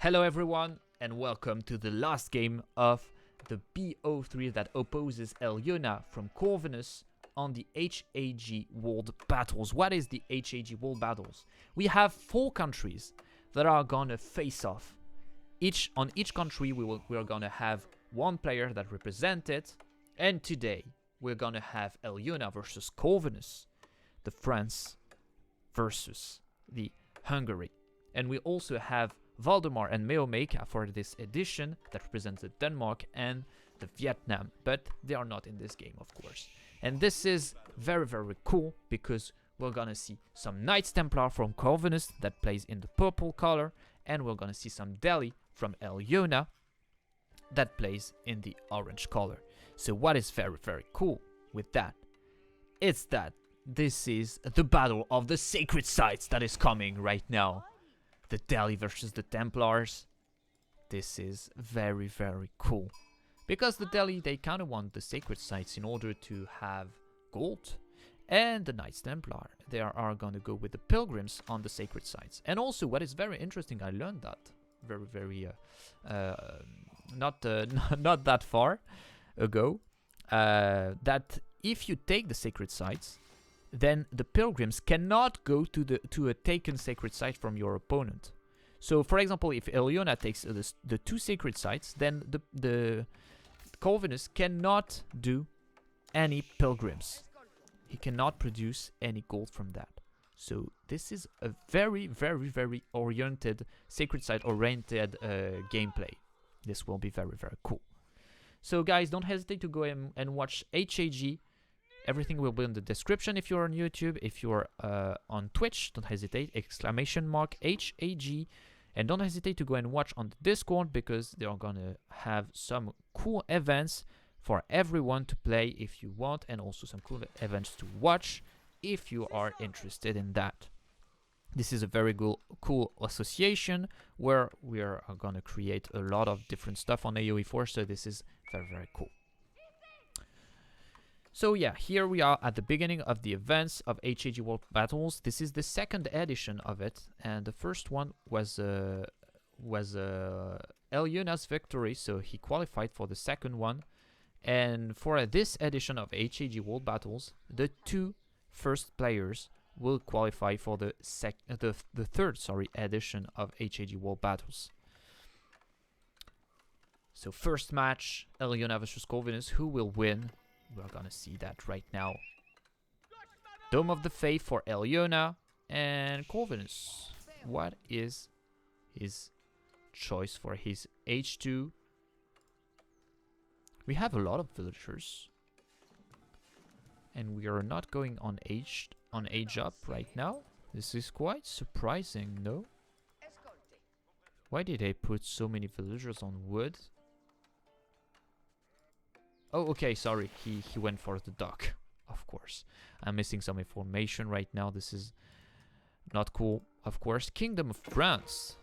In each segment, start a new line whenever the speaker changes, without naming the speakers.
Hello everyone and welcome to the last game of the BO3 that opposes Elyona from Corvinus on the HAG World Battles. What is the HAG World Battles? We have 4 countries that are gonna face off. On each country we are gonna have one player that represents it, and today we're gonna have Elyona versus Corvinus, the France versus the Hungary. And we also have Valdemar and Meomaika for this edition that represents the Denmark and the Vietnam, but they are not in this game, of course. And this is very, very cool because we're gonna see some Knights Templar from Corvinus that plays in the purple color, and we're gonna see some Delhi from Elyona that plays in the orange color. So what is very, very cool with that? It's that this is the battle of the sacred sites that is coming right now. The Delhi versus the Templars. This is very, very cool. Because the Delhi, they kind of want the sacred sites in order to have gold. And the Knights Templar, they are going to go with the pilgrims on the sacred sites. And also, what is very interesting, I learned that very, very, not that far ago, that if you take the sacred sites, then the pilgrims cannot go to a taken sacred site from your opponent. So, for example, if Elyona takes the 2 sacred sites, then the Corvinus cannot do any pilgrims. He cannot produce any gold from that. So this is a very, very, very oriented, sacred site oriented gameplay. This will be very, very cool. So guys, don't hesitate to go and watch HAG. Everything will be in the description if you're on YouTube. If you're on Twitch, don't hesitate, !HAG. And don't hesitate to go and watch on the Discord because they are going to have some cool events for everyone to play if you want, and also some cool events to watch if you are interested in that. This is a very cool association where we are going to create a lot of different stuff on AoE4, so this is very, very cool. So yeah, here we are at the beginning of the events of HAG World Battles. This is the 2nd edition of it, and the first one was Elyona's victory, so he qualified for the 2nd one. And for this edition of HAG World Battles, the 2 first players will qualify for the 3rd edition of HAG World Battles. So first match, Elyona versus Corvinus. Who will win? We're gonna see that right now. Dome of the Faith for Elyona and Corvinus. What is his choice for his H2? We have a lot of villagers, and we are not going on age up right now. This is quite surprising, no? Why did they put so many villagers on wood? Oh, okay, sorry. He went for the dock, of course. I'm missing some information right now. This is not cool. Of course, Kingdom of France.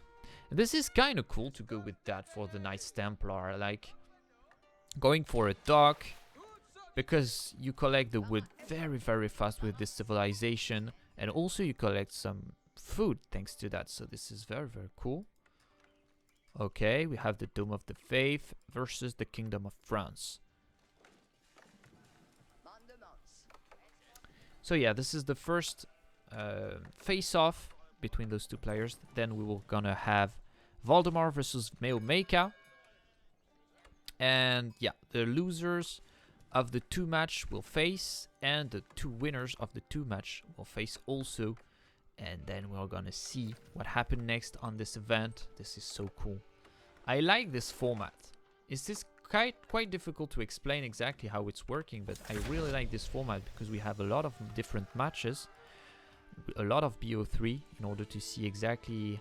This is kind of cool to go with that for the Knights Templar. Like, going for a dock, because you collect the wood very, very fast with this civilization. And also you collect some food thanks to that. So this is very, very cool. Okay, we have the Dome of the Faith versus the Kingdom of France. So yeah, this is the first face-off between those 2 players. Then we will gonna have Valdemar versus Meomaika. And yeah, the losers of the 2 match will face, and the 2 winners of the 2 match will face also. And then we're gonna see what happened next on this event. This is so cool. I like this format. Is this quite difficult to explain exactly how it's working, but I really like this format because we have a lot of different matches, a lot of BO3 in order to see exactly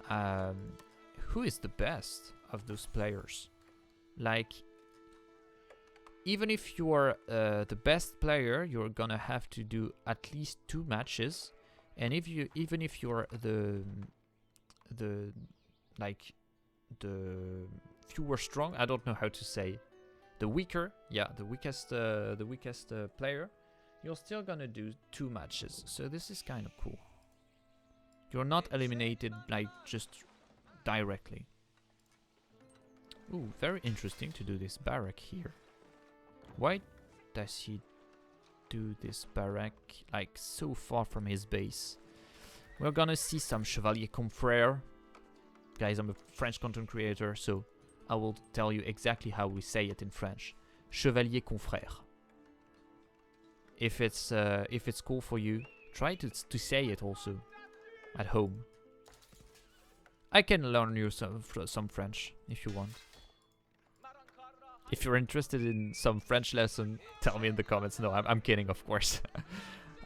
who is the best of those players. Like, even if you are the best player, you're gonna have to do at least 2 matches, and even if you're the fewer strong, I don't know how to say, the weaker, yeah, the weakest player, you're still gonna do 2 matches. So this is kind of cool. You're not eliminated like just directly. Ooh, very interesting to do this barrack here. Why does he do this barrack like so far from his base? We're gonna see some Chevalier Confrère. Guys, I'm a French content creator, so I will tell you exactly how we say it in French. Chevalier Confrère. If it's cool for you, try to say it also at home. I can learn you some French if you want. If you're interested in some French lesson, tell me in the comments. No, I'm kidding, of course.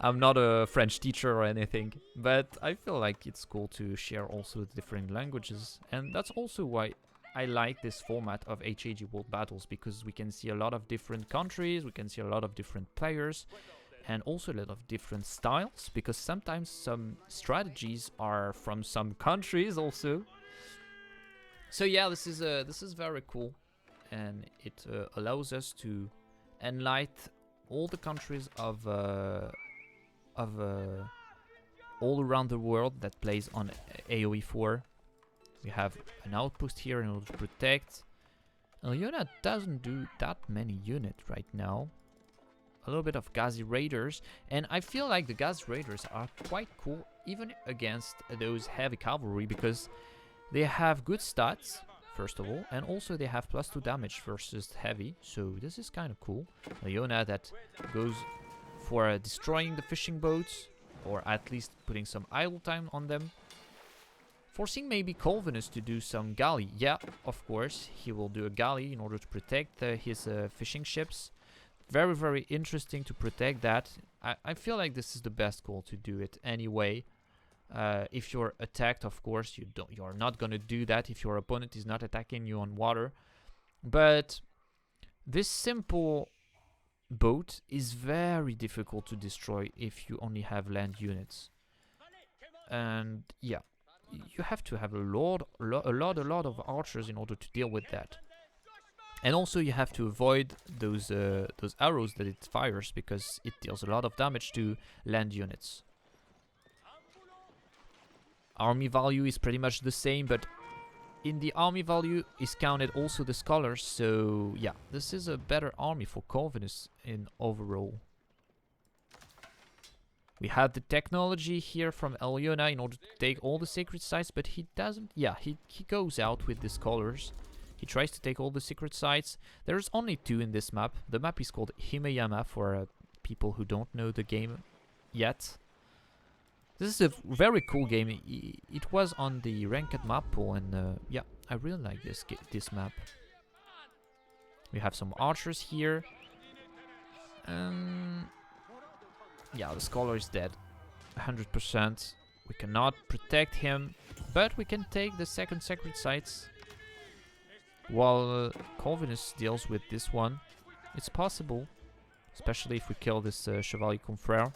I'm not a French teacher or anything, but I feel like it's cool to share also the different languages. And that's also why I like this format of HAG World Battles, because we can see a lot of different countries, we can see a lot of different players, and also a lot of different styles, because sometimes some strategies are from some countries also. So yeah, this is very cool. And it allows us to enlighten all the countries of all around the world that plays on AoE 4. We have an outpost here in order to protect. Elyona doesn't do that many units right now. A little bit of Ghazi Raiders, and I feel like the Ghazi Raiders are quite cool even against those heavy cavalry, because they have good stats. First of all, and also they have +2 damage versus heavy, so this is kind of cool. Elyona that goes for destroying the fishing boats, or at least putting some idle time on them. Forcing maybe Corvinus to do some galley. Yeah, of course, he will do a galley in order to protect his fishing ships. Very, very interesting to protect that. I feel like this is the best call to do it anyway. If you're attacked, of course, you're not gonna do that if your opponent is not attacking you on water. But this simple boat is very difficult to destroy if you only have land units. And yeah, you have to have a lot of archers in order to deal with that. And also you have to avoid those arrows that it fires, because it deals a lot of damage to land units. Army value is pretty much the same, but in the army value is counted also the scholars, so yeah, this is a better army for Corvinus in overall. We have the technology here from Elyona in order to take all the sacred sites, but he doesn't, yeah, he goes out with the scholars. He tries to take all the secret sites. There's only 2 in this map. The map is called Meomaika for people who don't know the game yet. This is a very cool game. It was on the ranked map pool, and yeah, I really like this map. We have some archers here. Yeah, the scholar is dead. 100%. We cannot protect him, but we can take the second sacred sites. While Corvinus deals with this one. It's possible, especially if we kill this Chevalier Confrère.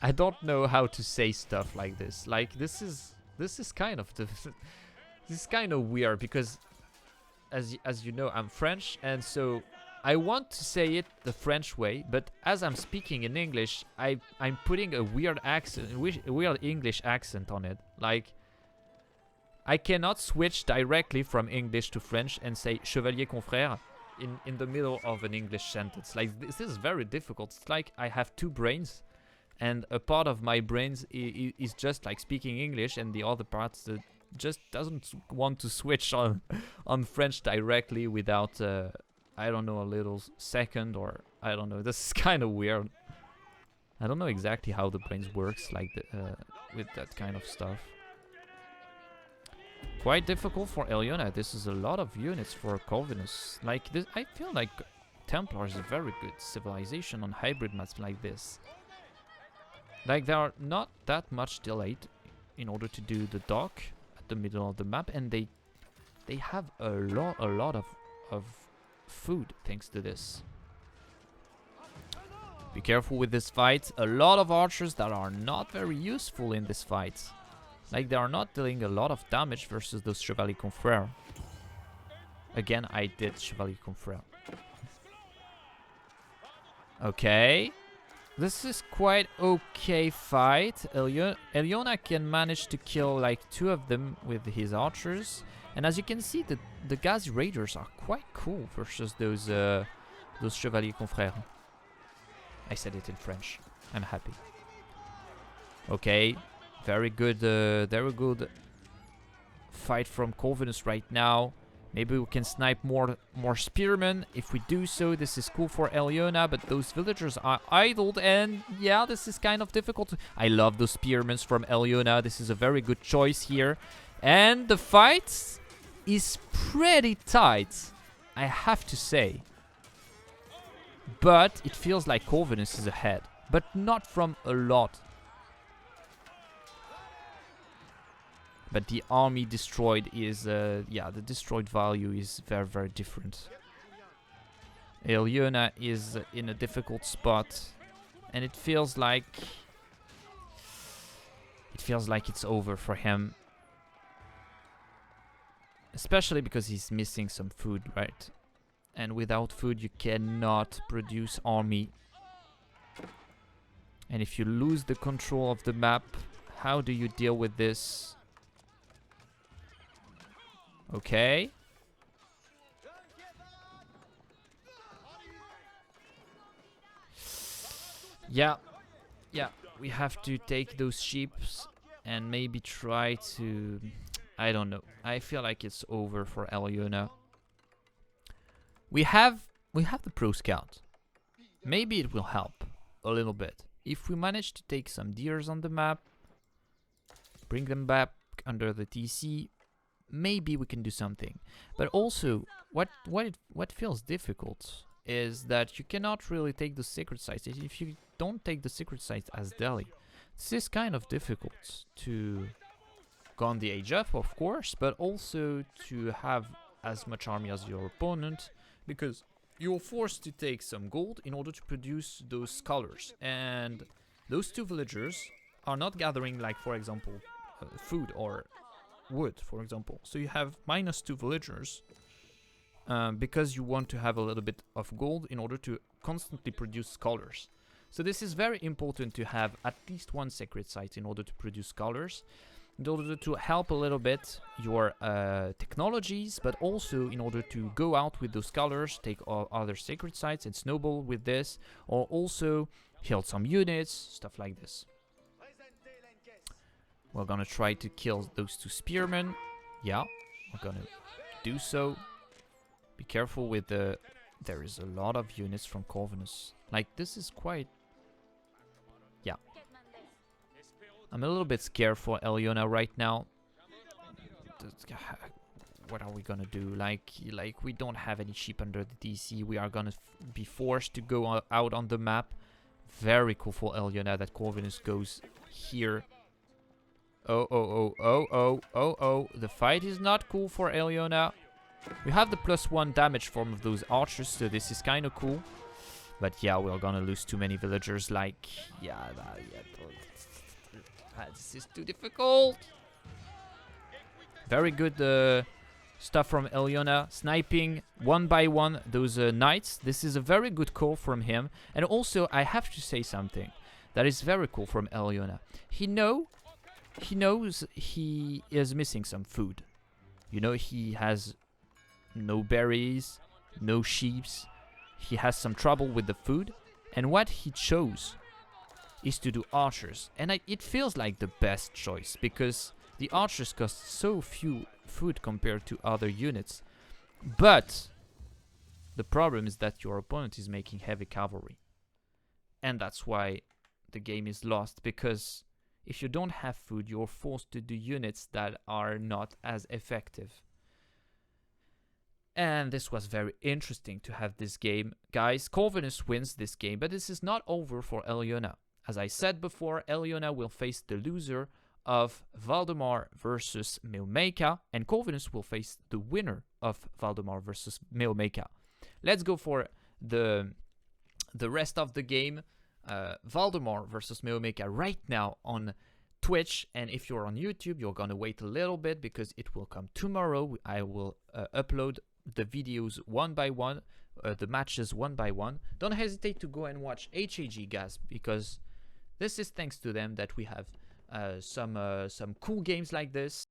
I don't know how to say stuff like this. Like, this is kind of this is kind of weird, because as you know, I'm French, and so I want to say it the French way, but as I'm speaking in English, I'm putting a weird accent, a weird English accent on it. Like, I cannot switch directly from English to French and say Chevalier Confrère in the middle of an English sentence. Like, this is very difficult. It's like I have 2 brains, and a part of my brains is just like speaking English, and the other part just doesn't want to switch on French directly without I don't know, a little second, or I don't know. This is kind of weird. I don't know exactly how the brains works like with that kind of stuff. Quite difficult for Elyona. This is a lot of units for Corvinus. Like this, I feel like Templar is a very good civilization on hybrid maps like this. Like, they are not that much delayed in order to do the dock at the middle of the map, and they have a lot of food thanks to this. Be careful with this fight. A lot of archers that are not very useful in this fight. Like, they are not dealing a lot of damage versus those Chevalier Confrère. Again, I did Chevalier Confrère. Okay. This is quite okay fight. Elyona can manage to kill like 2 of them with his archers. And as you can see, the Gazi Raiders are quite cool versus those Chevaliers Confrères. I said it in French. I'm happy. Okay, very good fight from Corvinus right now. Maybe we can snipe more spearmen. If we do so, this is cool for Elyona, but those villagers are idled, and yeah, this is kind of difficult. I love those spearmen from Elyona. This is a very good choice here. And the fight is pretty tight, I have to say. But it feels like Corvinus is ahead, but not from a lot. But the army destroyed is, yeah, the destroyed value is very, very different. Elyona is in a difficult spot, and it feels like it's over for him. Especially because he's missing some food, right? And without food, you cannot produce army. And if you lose the control of the map, how do you deal with this? Okay. Yeah, we have to take those sheep and maybe try to... I don't know. I feel like it's over for Elyona. We have the pro scout. Maybe it will help a little bit. If we manage to take some deers on the map, bring them back under the TC, maybe we can do something. But also, what feels difficult is that you cannot really take the secret sites. If you don't take the secret sites as Delhi, this is kind of difficult to go on the age up, of course, but also to have as much army as your opponent, because you're forced to take some gold in order to produce those scholars. And those 2 villagers are not gathering, like, for example, food or wood, for example. So you have -2 villagers because you want to have a little bit of gold in order to constantly produce scholars. So this is very important to have at least 1 sacred site in order to produce scholars, in order to help a little bit your technologies, but also in order to go out with those scholars, take other sacred sites and snowball with this, or also heal some units, stuff like this. We're gonna try to kill those 2 spearmen. Yeah, we're gonna do so. Be careful with the... There is a lot of units from Corvinus. Like, this is quite... Yeah. I'm a little bit scared for Elyona right now. What are we gonna do? Like we don't have any sheep under the DC. We are gonna be forced to go out on the map. Very cool for Elyona that Corvinus goes here. Oh. The fight is not cool for Elyona. We have the +1 damage from those archers, so this is kind of cool. But yeah, we're gonna lose too many villagers. Like, yeah, this is too difficult. Very good stuff from Elyona. Sniping 1 by 1 those knights. This is a very good call from him. And also, I have to say something that is very cool from Elyona. He knows he is missing some food. You know, he has no berries, no sheeps. He has some trouble with the food. And what he chose is to do archers. And it feels like the best choice, because the archers cost so few food compared to other units. But the problem is that your opponent is making heavy cavalry. And that's why the game is lost, because if you don't have food, you're forced to do units that are not as effective. And this was very interesting to have this game. Guys, Corvinus wins this game, but this is not over for Elyona. As I said before, Elyona will face the loser of Valdemar versus Meomaika, and Corvinus will face the winner of Valdemar versus Meomaika. Let's go for the rest of the game. Valdemar versus Meomaika right now on Twitch, and if you're on YouTube, you're gonna wait a little bit because it will come tomorrow. I will upload the videos one by one the matches one by one. Don't hesitate to go and watch HAG, guys, because this is thanks to them that we have some cool games like this.